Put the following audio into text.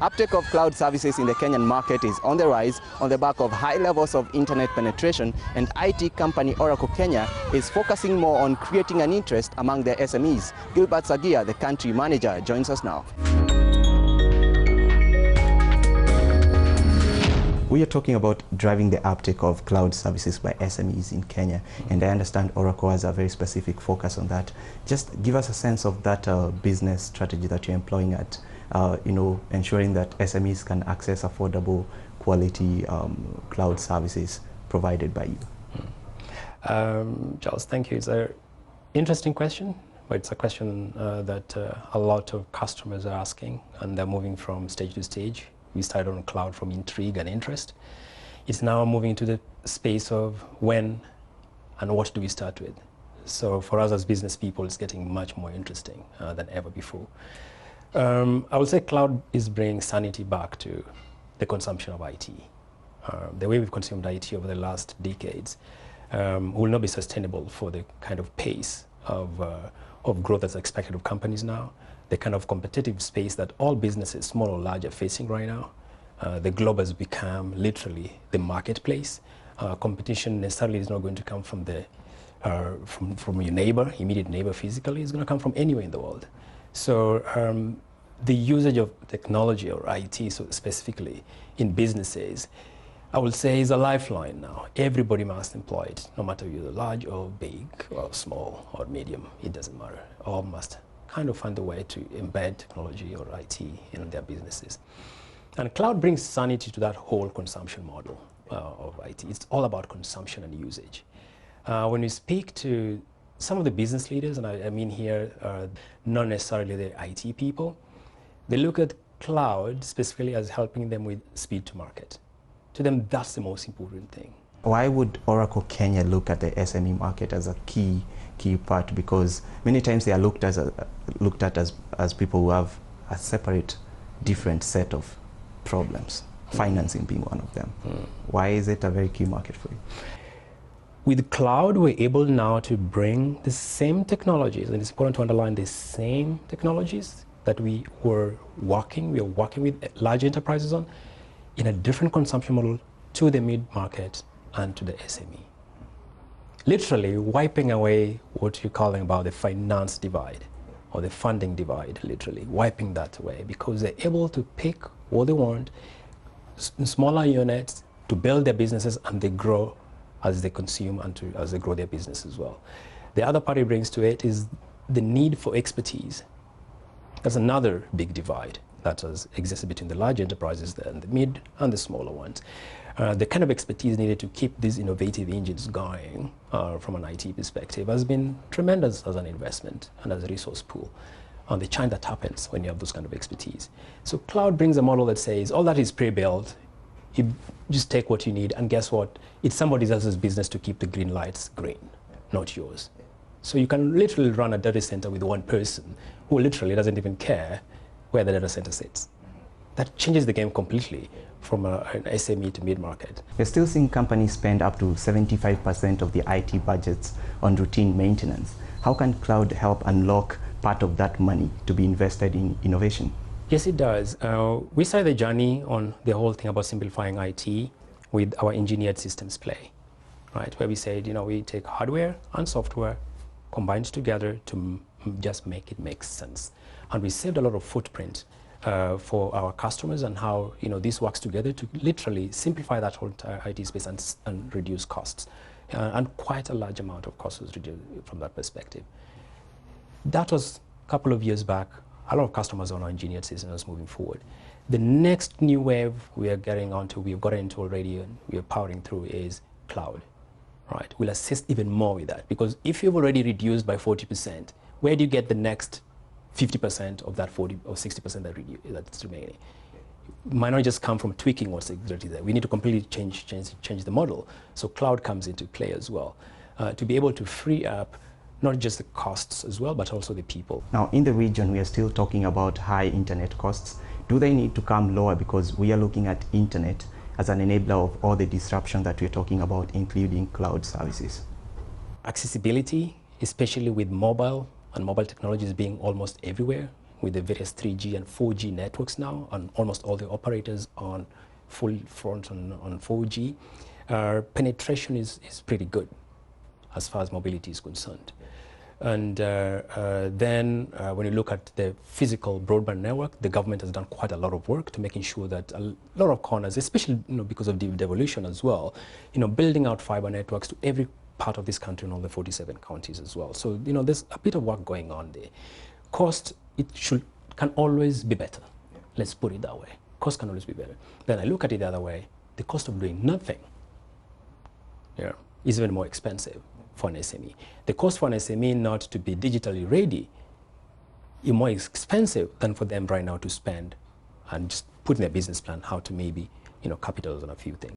Uptake of cloud services in the Kenyan market is on the rise on the back of high levels of internet penetration, and IT company Oracle Kenya is focusing more on creating an interest among their SMEs. Gilbert Saggia, the country manager, joins us now. We are talking about driving the uptake of cloud services by SMEs in Kenya, and I understand Oracle has a very specific focus on that. Just give us a sense of that business strategy that you're employing at, ensuring that SMEs can access affordable, quality cloud services provided by you. Charles, thank you. It's an interesting question, but it's a question that a lot of customers are asking, and they're moving from stage to stage. We started on cloud from intrigue and interest. It's now moving to the space of when and what do we start with. So for us as business people, it's getting much more interesting than ever before. I would say cloud is bringing sanity back to the consumption of IT. The way we've consumed IT over the last decades will not be sustainable for the kind of pace of growth that's expected of companies now. The kind of competitive space that all businesses, small or large, are facing right now. The globe has become literally the marketplace. Competition necessarily is not going to come from from your neighbor, immediate neighbor physically. It's going to come from anywhere in the world. So the usage of technology, or IT so specifically, in businesses, I would say is a lifeline now. Everybody must employ it, no matter if you're large or big or small or medium, it doesn't matter. All must kind of find a way to embed technology or IT in their businesses. And cloud brings sanity to that whole consumption model of IT. It's all about consumption and usage. When we speak to some of the business leaders, and I mean here not necessarily the IT people, they look at cloud specifically as helping them with speed to market. To them, that's the most important thing. Why would Oracle Kenya look at the SME market as a key part? Because many times they are looked at as people who have a separate, different set of problems, financing being one of them. Why is it a very key market for you? With cloud, we're able now to bring the same technologies, and it's important to underline the same technologies that we are working with large enterprises on, in a different consumption model to the mid-market and to the SME. Literally wiping away what you're calling about the finance divide or the funding divide, literally wiping that away, because they're able to pick what they want in smaller units to build their businesses, and they grow as they consume and as they grow their business as well. The other part it brings to it is the need for expertise. That's another big divide that has existed between the large enterprises and the mid and the smaller ones. The kind of expertise needed to keep these innovative engines going from an IT perspective has been tremendous as an investment and as a resource pool, and the churn that happens when you have those kind of expertise. So cloud brings a model that says all that is pre-built, you just take what you need, and guess what? It's somebody else's business to keep the green lights green, not yours. So you can literally run a data center with one person who literally doesn't even care where the data center sits. That changes the game completely from an SME to mid-market. We're still seeing companies spend up to 75% of the IT budgets on routine maintenance. How can cloud help unlock part of that money to be invested in innovation? Yes, it does. We started the journey on the whole thing about simplifying IT with our engineered systems play, right? Where we said, we take hardware and software combined together to just make it make sense. And we saved a lot of footprint for our customers, and how this works together to literally simplify that whole entire IT space and reduce costs. And quite a large amount of costs was reduced from that perspective. That was a couple of years back. A lot of customers on our engineered systems moving forward. The next new wave we are getting onto, we've gotten into already, and we are powering through, is cloud. Right? We'll assist even more with that, because if you've already reduced by 40%, where do you get the next 50% of that 40 or 60% that's remaining? It might not just come from tweaking what's exactly there. We need to completely change the model. So cloud comes into play as well, to be able to free up not just the costs as well, but also the people. Now, in the region, we are still talking about high internet costs. Do they need to come lower, because we are looking at internet as an enabler of all the disruption that we're talking about, including cloud services? Accessibility, especially with mobile and mobile technologies being almost everywhere, with the various 3G and 4G networks now, and almost all the operators on full front on 4G. Penetration is pretty good as far as mobility is concerned. And then when you look at the physical broadband network, the government has done quite a lot of work to making sure that a lot of corners, especially because of the devolution as well, building out fiber networks to every part of this country in all the 47 counties as well. So there's a bit of work going on there. Cost, can always be better. Let's put it that way. Cost can always be better. Then I look at it the other way. The cost of doing nothing is even more expensive for an SME. The cost for an SME not to be digitally ready is more expensive than for them right now to spend and just put in their business plan how to maybe capitalize on a few things.